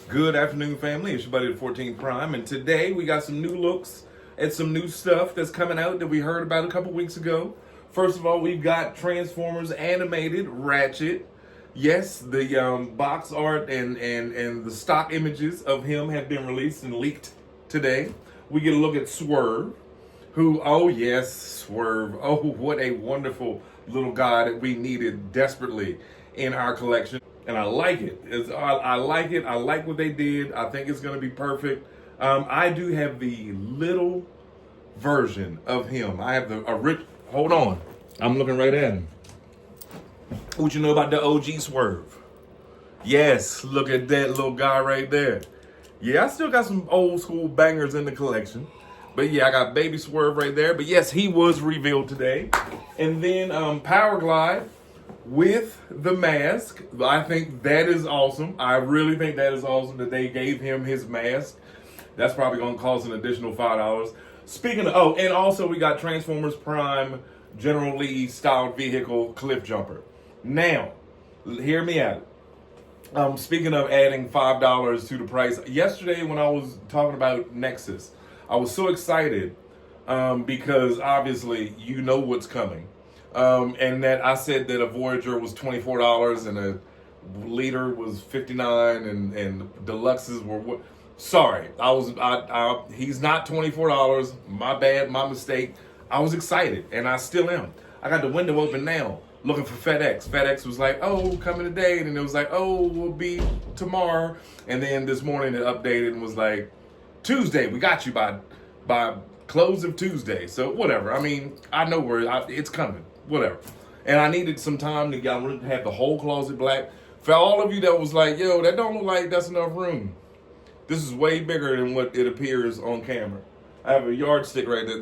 Good afternoon, family. It's your buddy the 14 Prime, and today we got some new looks and some new stuff that's coming out that we heard about a couple weeks ago. First of all, we've got Transformers animated Ratchet. Yes, the box art and the stock images of him have been released and leaked today. We get a look at Swerve, who, oh yes, Swerve. Oh, what a wonderful little guy that we needed desperately in our collection. And I like it. I like it. I like what they did. I think it's going to be perfect. I do have the little version of him. I have a rich. Hold on. I'm looking right at him. What you know about the OG Swerve? Yes, look at that little guy right there. Yeah, I still got some old school bangers in the collection. But yeah, I got Baby Swerve right there. But yes, he was revealed today. And then Powerglide with the mask. I think that is awesome. I really think that is awesome that they gave him his mask. That's probably going to cost an additional $5. Speaking of, oh, and also we got Transformers Prime General Lee styled vehicle cliff jumper. Now, hear me out. Speaking of adding $5 to the price, yesterday when I was talking about Nexus, I was so excited because obviously you know what's coming. And that I said that a Voyager was $24 and a liter was $59 and deluxes were what? Sorry, he's not $24. My bad, my mistake. I was excited and I still am. I got the window open now looking for FedEx. FedEx was like, oh, coming today. And then it was like, oh, we'll be tomorrow. And then this morning it updated and was like, Tuesday, we got you by close of Tuesday. So whatever. I mean, I know where it's coming. Whatever. And I needed some time to have the whole closet black. For all of you that was like, yo, that don't look like that's enough room. This is way bigger than what it appears on camera. I have a yardstick right there.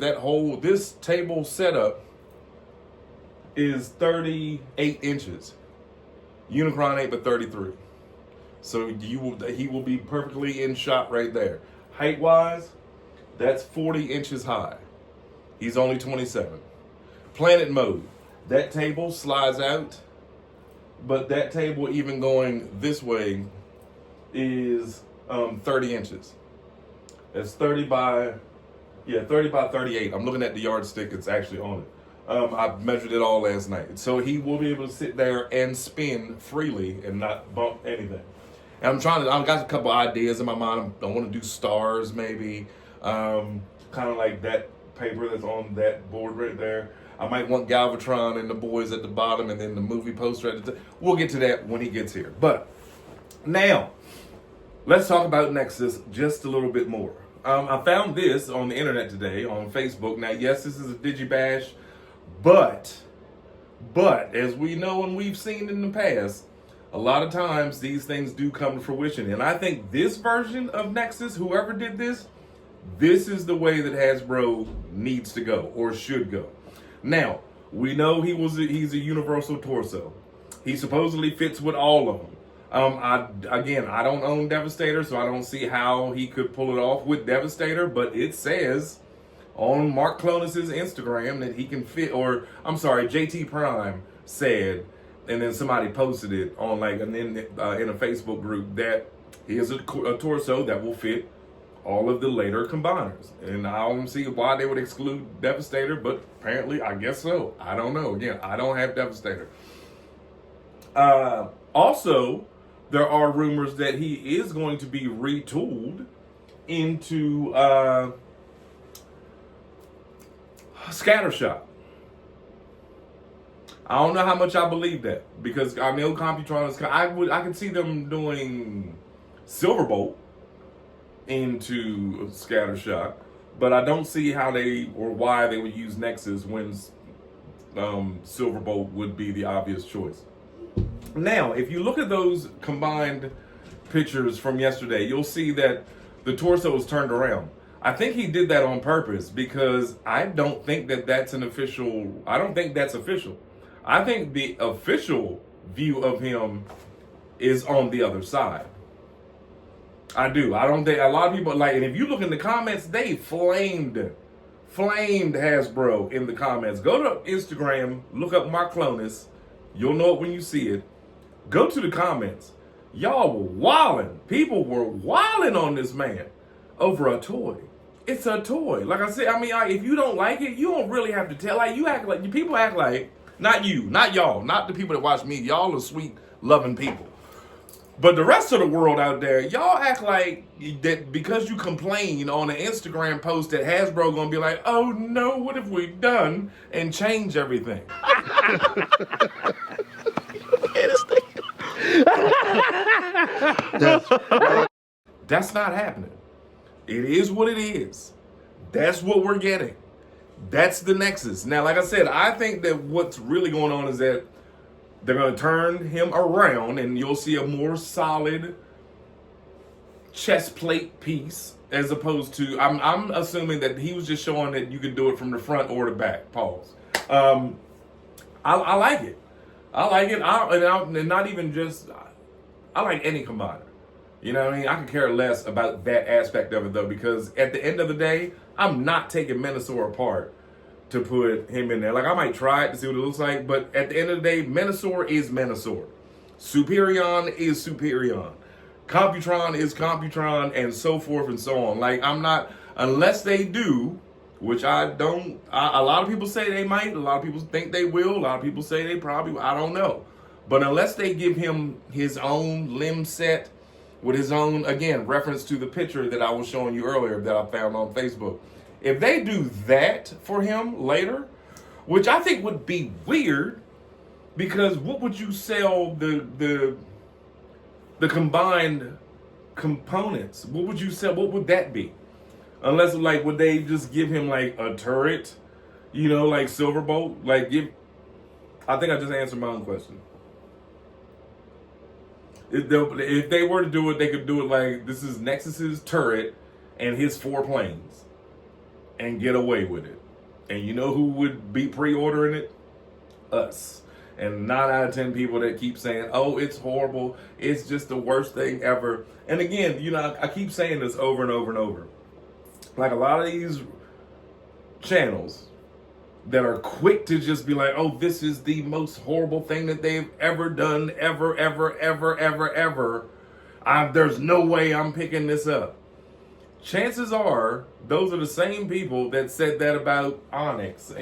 This table setup is 38 inches. Unicron ain't but 33. So he will be perfectly in shot right there. Height-wise, that's 40 inches high. He's only 27. Planet mode. That table slides out, but that table even going this way is 30 inches. It's 30 by 38. I'm looking at the yardstick that's actually on it. I measured it all last night. So he will be able to sit there and spin freely and not bump anything. And I've got a couple ideas in my mind. I want to do stars maybe, kind of like that paper that's on that board right there. I might want Galvatron and the boys at the bottom and then the movie poster at the top. We'll get to that when he gets here. But now, let's talk about Nexus just a little bit more. I found this on the internet today on Facebook. Now, yes, this is a digibash, but as we know and we've seen in the past, a lot of times these things do come to fruition. And I think this version of Nexus, whoever did this is the way that Hasbro needs to go or should go. Now, we know he's a universal torso. He supposedly fits with all of them. I don't own Devastator, so I don't see how he could pull it off with Devastator, but it says on Mark Clonus's Instagram that he can fit, or I'm sorry, JT Prime said, and then somebody posted it on in a Facebook group that he is a torso that will fit all of the later combiners. And I don't see why they would exclude Devastator, but apparently, I guess so. I don't know. Again, I don't have Devastator. Also, there are rumors that he is going to be retooled into Scattershot. I don't know how much I believe that because I know Computron is. I can see them doing Silverbolt into Scattershot, but I don't see how why they would use Nexus when Silverbolt would be the obvious choice. Now, if you look at those combined pictures from yesterday, you'll see that the torso is turned around. I think he did that on purpose because I don't think that's official. I think the official view of him is on the other side. I do. I don't think a lot of people and if you look in the comments, they flamed Hasbro in the comments. Go to Instagram, look up Mark Clonus. You'll know it when you see it. Go to the comments. y'all were wilding. People were wilding on this man over a toy. It's a toy. Like I said, I mean, if you don't like it, you don't really have to tell. Like, you act like, people act like, not you, not y'all, not the people that watch me. Y'all are sweet, loving people. But the rest of the world out there, y'all act like that because you complain on an Instagram post that Hasbro gonna be like, oh no, what have we done? And change everything. That's not happening. It is what it is. That's what we're getting. That's the Nexus. Now, like I said, I think that what's really going on is that they're going to turn him around and you'll see a more solid chest plate piece as opposed to, I'm assuming that he was just showing that you can do it from the front or the back. Pause. I like it. I like it. And not even just, I like any combiner. You know what I mean? I could care less about that aspect of it though, because at the end of the day, I'm not taking Menasor apart to put him in there. Like, I might try it to see what it looks like, but at the end of the day, Menasor is Menasor. Superion is Superion. Computron is Computron, and so forth and so on. Like, I'm not, unless they do, which I don't, a lot of people say they might, a lot of people think they will, a lot of people say they probably, I don't know. But unless they give him his own limb set with his own, again, reference to the picture that I was showing you earlier that I found on Facebook. If they do that for him later, which I think would be weird, because what would you sell the combined components? What would you sell? What would that be? Unless, like, would they just give him like a turret, you know, like Silverbolt? Like, I think I just answered my own question. If they were to do it, they could do it like, this is Nexus's turret and his 4 planes, and get away with it. And you know who would be pre-ordering it? Us. And 9 out of 10 people that keep saying, oh, it's horrible, it's just the worst thing ever. And again, you know, I keep saying this over and over and over. Like, a lot of these channels that are quick to just be like, oh, this is the most horrible thing that they've ever done, ever. There's no way I'm picking this up. Chances are, those are the same people that said that about Onyx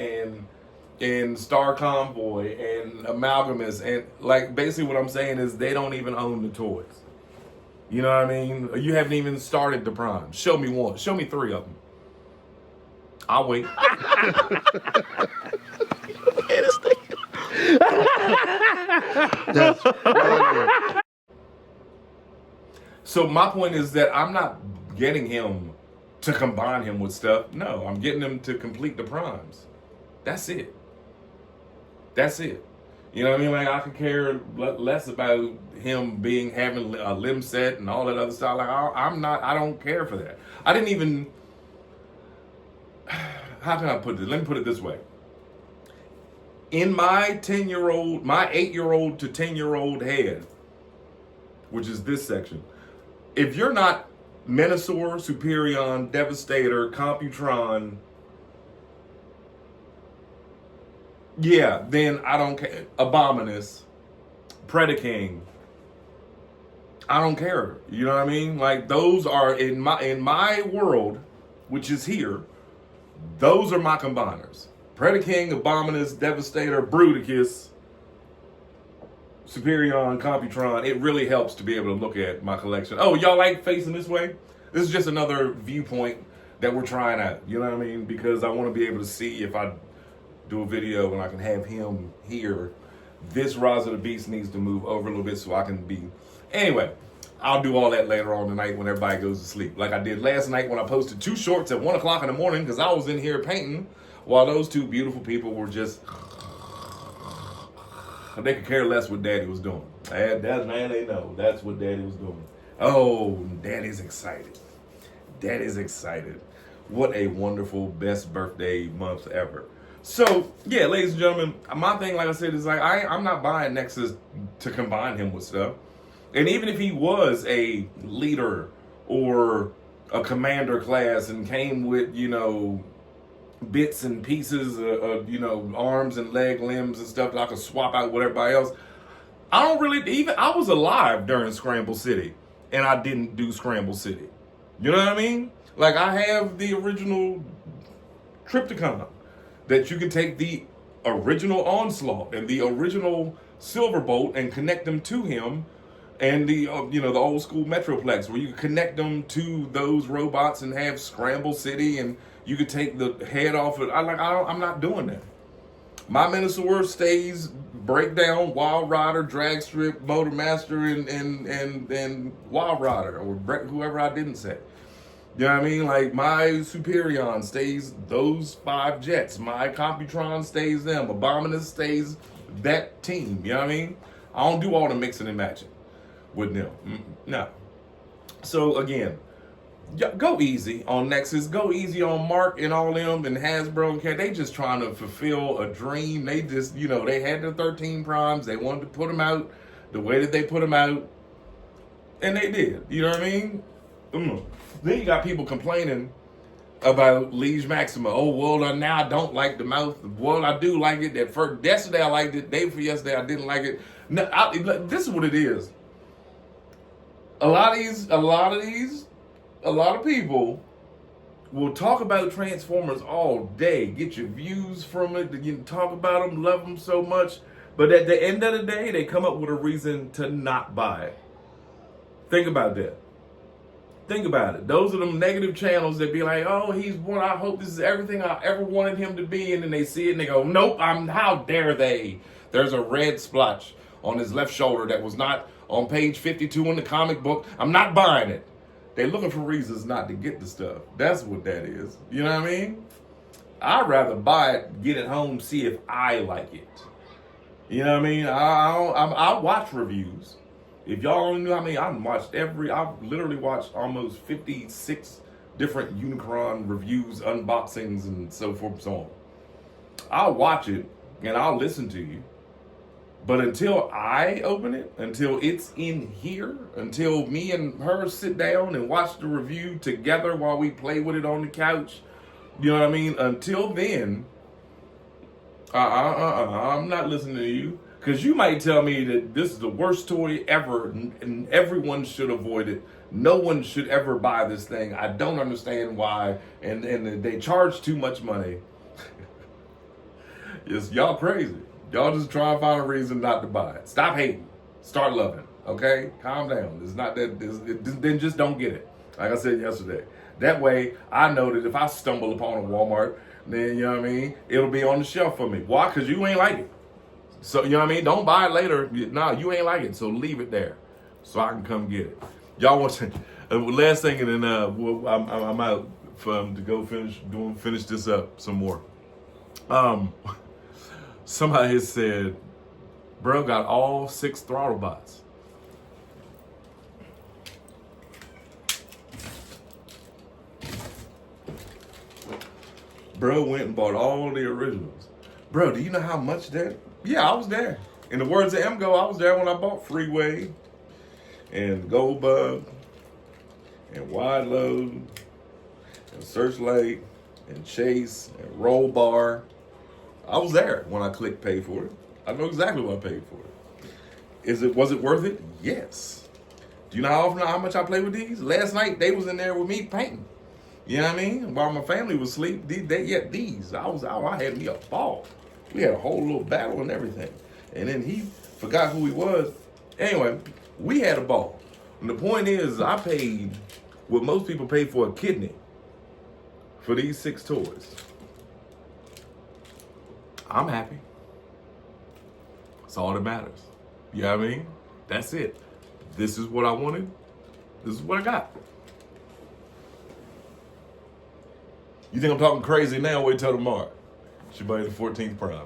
and Star Convoy and Amalgamus. And, like, basically what I'm saying is they don't even own the toys. You know what I mean? You haven't even started the Prime. Show me one. Show me 3 of them. I'll wait. So my point is that I'm not getting him to combine him with stuff. No, I'm getting him to complete the primes. That's it. That's it. You know what I mean? Like, I could care less about him having a limb set and all that other stuff. Like, I don't care for that. I didn't even, how can I put this? Let me put it this way. In my 10-year-old, my 8-year-old to 10-year-old head, which is this section, if you're not Menasor, Superion, Devastator, Computron, yeah, then I don't care. Abominus, Predaking, I don't care. You know what I mean? Like, those are in my world, which is here, those are my combiners. Predaking, Abominus, Devastator, Bruticus, Superion, Computron. It really helps to be able to look at my collection. Oh, y'all like facing this way? This is just another viewpoint that we're trying out. You know what I mean? Because I want to be able to see if I do a video and I can have him here. This Rise of the Beast needs to move over a little bit so I can be... Anyway, I'll do all that later on tonight when everybody goes to sleep. Like I did last night when I posted 2 shorts at 1 o'clock in the morning because I was in here painting while those 2 beautiful people were just... They could care less what Daddy was doing. That's, man, they know. That's what Daddy was doing. Oh, Daddy's excited. Daddy's excited. What a wonderful, best birthday month ever. So, yeah, ladies and gentlemen, my thing, like I said, is like, I'm not buying Nexus to combine him with stuff. And even if he was a leader or a commander class and came with, you know, bits and pieces of, you know, arms and limbs and stuff that I could swap out with everybody else, I don't really even. I was alive during Scramble City, and I didn't do Scramble City. You know what I mean? Like I have the original Triptychon that you can take the original Onslaught and the original Silverbolt and connect them to him, and the the old school Metroplex where you can connect them to those robots and have Scramble City, and you could take the head off of. I'm not doing that. My Minosaur stays Breakdown, Wild Rider, Drag Strip, Motor Master, and Wild Rider, or whoever I didn't say. You know what I mean? Like my Superion stays those 5 jets. My Computron stays them. Abominus stays that team. You know what I mean? I don't do all the mixing and matching with them. No. So again, go easy on Nexus. Go easy on Mark and all them and Hasbro and Cat. They just trying to fulfill a dream. They just, they had the 13 primes. They wanted to put them out the way that they put them out. And they did. You know what I mean? Then you got people complaining about Liege Maxima. Oh, well, now I don't like the mouth. Well, I do like it. At first, yesterday I liked it. Day before yesterday I didn't like it. No, this is what it is. A lot of people will talk about Transformers all day. Get your views from it. You can talk about them, love them so much. But at the end of the day, they come up with a reason to not buy it. Think about that. Think about it. Those are them negative channels that be like, oh, he's one. I hope this is everything I ever wanted him to be. And then they see it and they go, nope, how dare they? There's a red splotch on his left shoulder that was not on page 52 in the comic book. I'm not buying it. They're looking for reasons not to get the stuff. That's what that is. You know what I mean? I'd rather buy it, get it home, see if I like it. You know what I mean? I watch reviews. If y'all only knew how many, I've literally watched almost 56 different Unicron reviews, unboxings, and so forth and so on. I'll watch it and I'll listen to you. But until I open it, until it's in here, until me and her sit down and watch the review together while we play with it on the couch, you know what I mean? Until then, I'm not listening to you. Because you might tell me that this is the worst toy ever and everyone should avoid it. No one should ever buy this thing. I don't understand why. And they charge too much money. Y'all crazy. Y'all just try and find a reason not to buy it. Stop hating. Start loving. Okay? Calm down. It's not that. Then just don't get it. Like I said yesterday. That way, I know that if I stumble upon a Walmart, then, you know what I mean, it'll be on the shelf for me. Why? Because you ain't like it. So, you know what I mean? Don't buy it later. No, you ain't like it. So leave it there so I can come get it. Y'all want to, last thing, and then I'm out to go finish this up some more. Somebody has said, bro got all 6 throttle bots. Bro went and bought all the originals. Bro, do you know how much that? Yeah, I was there. In the words of MGO, I was there when I bought Freeway and Goldbug and Wide Load and Searchlight and Chase and Roll Bar. I was there when I clicked pay for it. I know exactly what I paid for it. Was it worth it? Yes. Do you know how much I play with these? Last night they was in there with me painting. You know what I mean? While my family was asleep, these. I had me a ball. We had a whole little battle and everything. And then he forgot who he was. Anyway, we had a ball. And the point is, I paid what most people pay for a kidney for these 6 toys. I'm happy. That's all that matters. You know what I mean? That's it. This is what I wanted. This is what I got. You think I'm talking crazy now? Wait till tomorrow. It's your buddy, the 14th Prime.